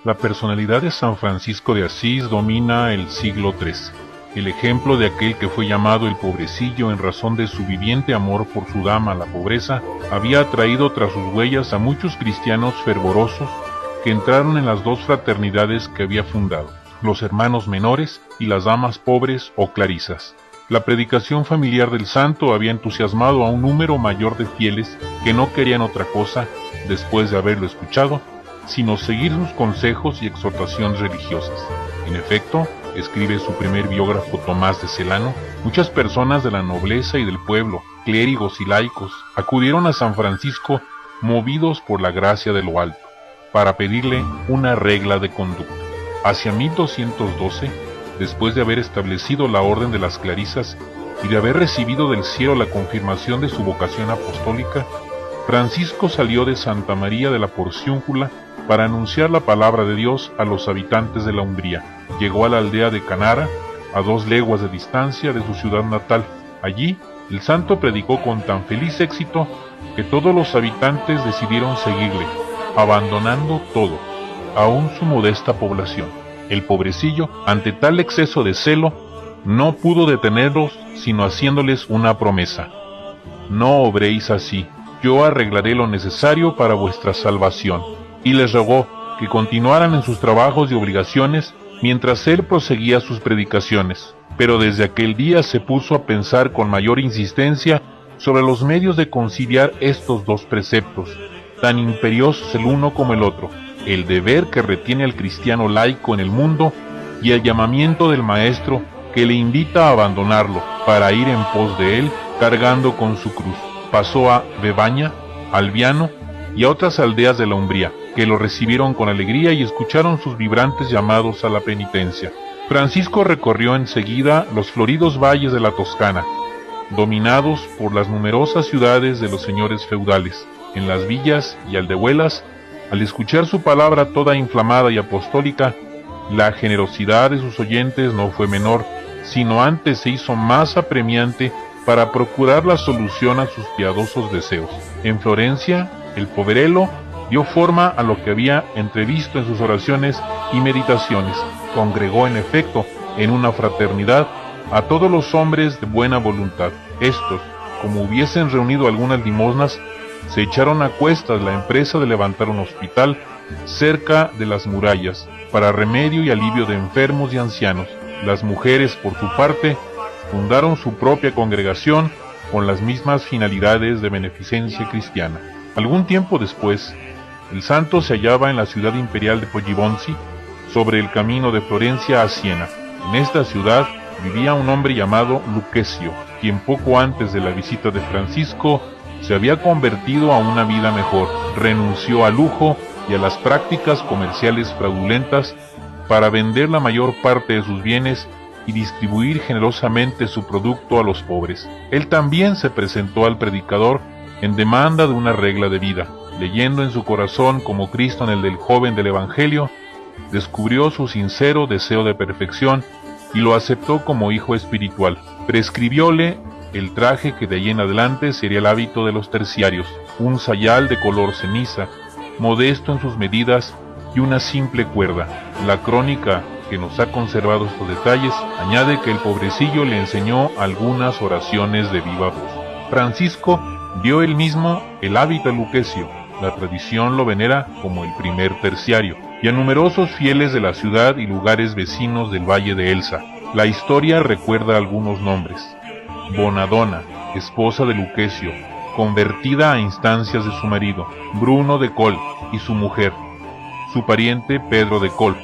La personalidad de San Francisco de Asís domina el siglo XIII. El ejemplo de aquel que fue llamado el pobrecillo en razón de su viviente amor por su dama, la pobreza, había atraído tras sus huellas a muchos cristianos fervorosos que entraron en las dos fraternidades que había fundado, los hermanos menores y las damas pobres o clarisas. La predicación familiar del santo había entusiasmado a un número mayor de fieles que no querían otra cosa, después de haberlo escuchado, sino seguir sus consejos y exhortaciones religiosas. En efecto, escribe su primer biógrafo Tomás de Celano, muchas personas de la nobleza y del pueblo, clérigos y laicos, acudieron a San Francisco movidos por la gracia de lo alto, para pedirle una regla de conducta. Hacia 1212, después de haber establecido la orden de las clarisas y de haber recibido del cielo la confirmación de su vocación apostólica, Francisco salió de Santa María de la Porciúncula para anunciar la palabra de Dios a los habitantes de la Umbría. Llegó a la aldea de Canara, a 2 leguas de distancia de su ciudad natal. Allí, el santo predicó con tan feliz éxito que todos los habitantes decidieron seguirle, abandonando todo, aún su modesta población. El pobrecillo, ante tal exceso de celo, no pudo detenerlos, sino haciéndoles una promesa: no obréis así, yo arreglaré lo necesario para vuestra salvación. Y les rogó que continuaran en sus trabajos y obligaciones mientras él proseguía sus predicaciones. Pero desde aquel día se puso a pensar con mayor insistencia sobre los medios de conciliar estos dos preceptos, tan imperiosos el uno como el otro: el deber que retiene al cristiano laico en el mundo y el llamamiento del Maestro que le invita a abandonarlo para ir en pos de él cargando con su cruz. Pasó a Bebaña, Albiano y a otras aldeas de la Umbría, que lo recibieron con alegría y escucharon sus vibrantes llamados a la penitencia. Francisco recorrió enseguida los floridos valles de la Toscana, dominados por las numerosas ciudades de los señores feudales. En las villas y aldehuelas, al escuchar su palabra toda inflamada y apostólica, la generosidad de sus oyentes no fue menor, sino antes se hizo más apremiante para procurar la solución a sus piadosos deseos. En Florencia, el poverello dio forma a lo que había entrevisto en sus oraciones y meditaciones. Congregó en efecto en una fraternidad a todos los hombres de buena voluntad. Estos, como hubiesen reunido algunas limosnas, se echaron a cuestas la empresa de levantar un hospital cerca de las murallas, para remedio y alivio de enfermos y ancianos. Las mujeres, por su parte, fundaron su propia congregación con las mismas finalidades de beneficencia cristiana. Algún tiempo después, el santo se hallaba en la ciudad imperial de Poggibonsi, sobre el camino de Florencia a Siena. En esta ciudad vivía un hombre llamado Lucchesio, quien poco antes de la visita de Francisco se había convertido a una vida mejor. Renunció al lujo y a las prácticas comerciales fraudulentas para vender la mayor parte de sus bienes y distribuir generosamente su producto a los pobres. Él también se presentó al predicador en demanda de una regla de vida. Leyendo en su corazón como Cristo en el del joven del Evangelio, descubrió su sincero deseo de perfección y lo aceptó como hijo espiritual. Prescribióle el traje que de ahí en adelante sería el hábito de los terciarios: un sayal de color ceniza, modesto en sus medidas y una simple cuerda. La crónica, que nos ha conservado estos detalles, añade que el pobrecillo le enseñó algunas oraciones de viva voz. Francisco dio él mismo el hábito a Lucchesio. La tradición lo venera como el primer terciario, y a numerosos fieles de la ciudad y lugares vecinos del valle de Elsa. La historia recuerda algunos nombres: Bonadona, esposa de Lucchesio, convertida a instancias de su marido; Bruno de Col y su mujer; su pariente Pedro de Col.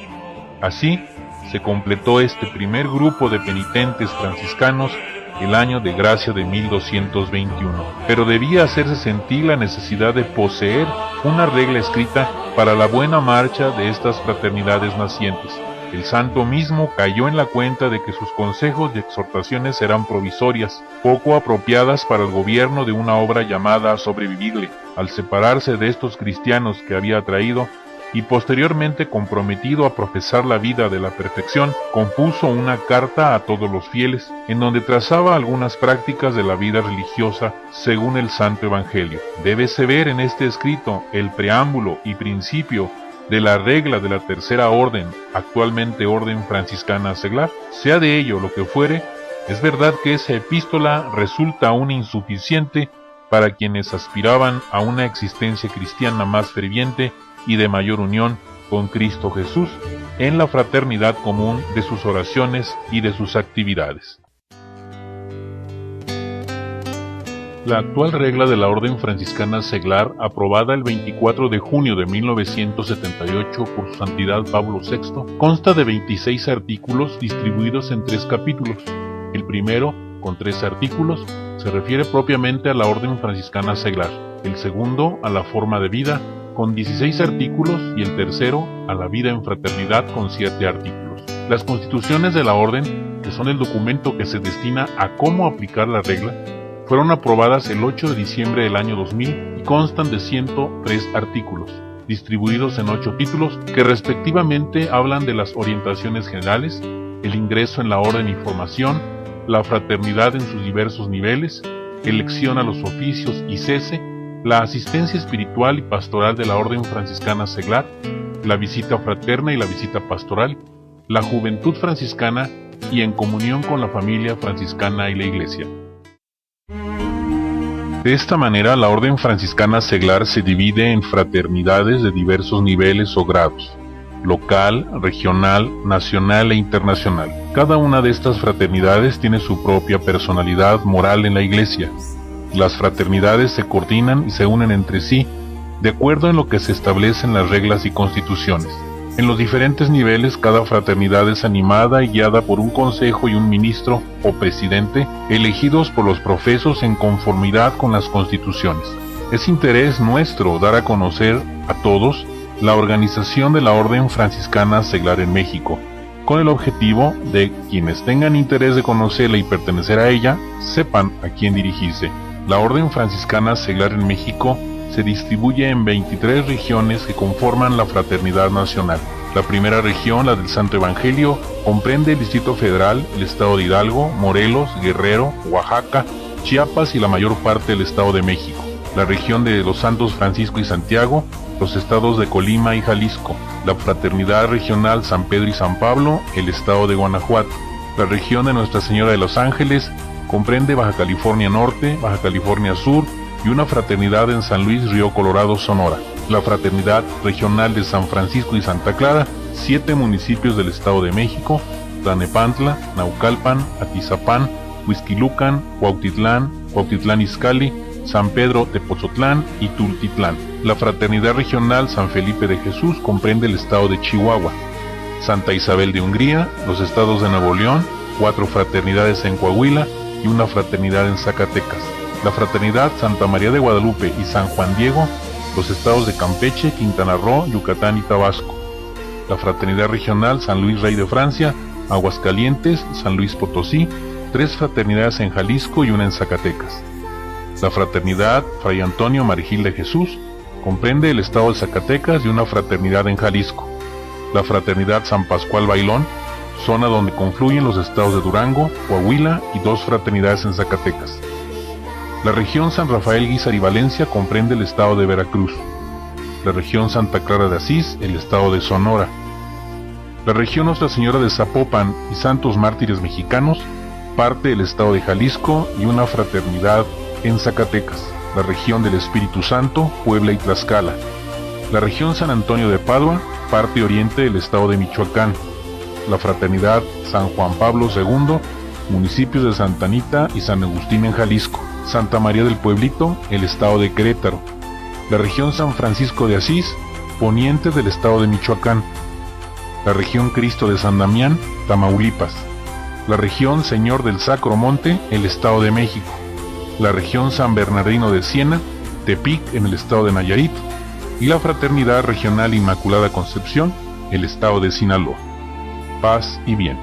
Así se completó este primer grupo de penitentes franciscanos el año de gracia de 1221. Pero debía hacerse sentir la necesidad de poseer una regla escrita para la buena marcha de estas fraternidades nacientes. El santo mismo cayó en la cuenta de que sus consejos y exhortaciones eran provisorias, poco apropiadas para el gobierno de una obra llamada a sobrevivirle. Al separarse de estos cristianos que había traído, y posteriormente comprometido a profesar la vida de la perfección, compuso una carta a todos los fieles, en donde trazaba algunas prácticas de la vida religiosa según el Santo Evangelio. Débese ver en este escrito el preámbulo y principio de la regla de la tercera orden, actualmente orden franciscana seglar. Sea de ello lo que fuere, es verdad que esa epístola resulta aún insuficiente para quienes aspiraban a una existencia cristiana más ferviente y de mayor unión con Cristo Jesús en la fraternidad común de sus oraciones y de sus actividades. La actual regla de la Orden Franciscana Seglar, aprobada el 24 de junio de 1978 por su Santidad Pablo VI, consta de 26 artículos distribuidos en 3 capítulos. El primero, con 3 artículos, se refiere propiamente a la Orden Franciscana Seglar, el segundo a la forma de vida, con 16 artículos, y el tercero a la vida en fraternidad, con 7 artículos. Las constituciones de la Orden, que son el documento que se destina a cómo aplicar la regla, fueron aprobadas el 8 de diciembre del año 2000 y constan de 103 artículos, distribuidos en 8 títulos que respectivamente hablan de las orientaciones generales, el ingreso en la orden y formación, la fraternidad en sus diversos niveles, elección a los oficios y cese, la asistencia espiritual y pastoral de la Orden Franciscana Seglar, la visita fraterna y la visita pastoral, la juventud franciscana y en comunión con la familia franciscana y la Iglesia. De esta manera, la Orden Franciscana Seglar se divide en fraternidades de diversos niveles o grados: local, regional, nacional e internacional. Cada una de estas fraternidades tiene su propia personalidad moral en la Iglesia. Las fraternidades se coordinan y se unen entre sí, de acuerdo en lo que se establecen las reglas y constituciones. En los diferentes niveles, cada fraternidad es animada y guiada por un consejo y un ministro o presidente, elegidos por los profesos en conformidad con las constituciones. Es interés nuestro dar a conocer a todos la organización de la Orden Franciscana Seglar en México, con el objetivo de quienes tengan interés de conocerla y pertenecer a ella, sepan a quién dirigirse. La Orden Franciscana Seglar en México se distribuye en 23 regiones que conforman la Fraternidad Nacional. La primera región, la del Santo Evangelio, comprende el Distrito Federal, el Estado de Hidalgo, Morelos, Guerrero, Oaxaca, Chiapas y la mayor parte del Estado de México. La región de los Santos Francisco y Santiago, los estados de Colima y Jalisco. La Fraternidad Regional San Pedro y San Pablo, el Estado de Guanajuato. La región de Nuestra Señora de los Ángeles comprende Baja California Norte, Baja California Sur y una fraternidad en San Luis Río Colorado, Sonora. La Fraternidad Regional de San Francisco y Santa Clara, 7 municipios del Estado de México: Tlanepantla, Naucalpan, Atizapán, Huixquilucan, Cuautitlán, Cuautitlán Izcalli, San Pedro Tepozotlán y Tultitlán. La Fraternidad Regional San Felipe de Jesús comprende el Estado de Chihuahua, Santa Isabel de Hungría, los estados de Nuevo León, 4 fraternidades en Coahuila y una fraternidad en Zacatecas. La Fraternidad Santa María de Guadalupe y San Juan Diego, los estados de Campeche, Quintana Roo, Yucatán y Tabasco. La Fraternidad Regional San Luis Rey de Francia, Aguascalientes, San Luis Potosí, 3 fraternidades en Jalisco y una en Zacatecas. La Fraternidad Fray Antonio Marigil de Jesús comprende el estado de Zacatecas y una fraternidad en Jalisco. La Fraternidad San Pascual Bailón, zona donde confluyen los estados de Durango, Coahuila y 2 fraternidades en Zacatecas. La región San Rafael Guízar y Valencia comprende el estado de Veracruz. La región Santa Clara de Asís, el estado de Sonora. La región Nuestra Señora de Zapopan y Santos Mártires Mexicanos, parte del estado de Jalisco y una fraternidad en Zacatecas. La región del Espíritu Santo, Puebla y Tlaxcala. La región San Antonio de Padua, parte oriente del estado de Michoacán. La fraternidad San Juan Pablo II, municipios de Santa Anita y San Agustín en Jalisco. Santa María del Pueblito, el estado de Querétaro. La región San Francisco de Asís, poniente del estado de Michoacán. La región Cristo de San Damián, Tamaulipas. La región Señor del Sacro Monte, el estado de México. La región San Bernardino de Siena, Tepic en el estado de Nayarit. Y la Fraternidad Regional Inmaculada Concepción, el estado de Sinaloa. Paz y bien.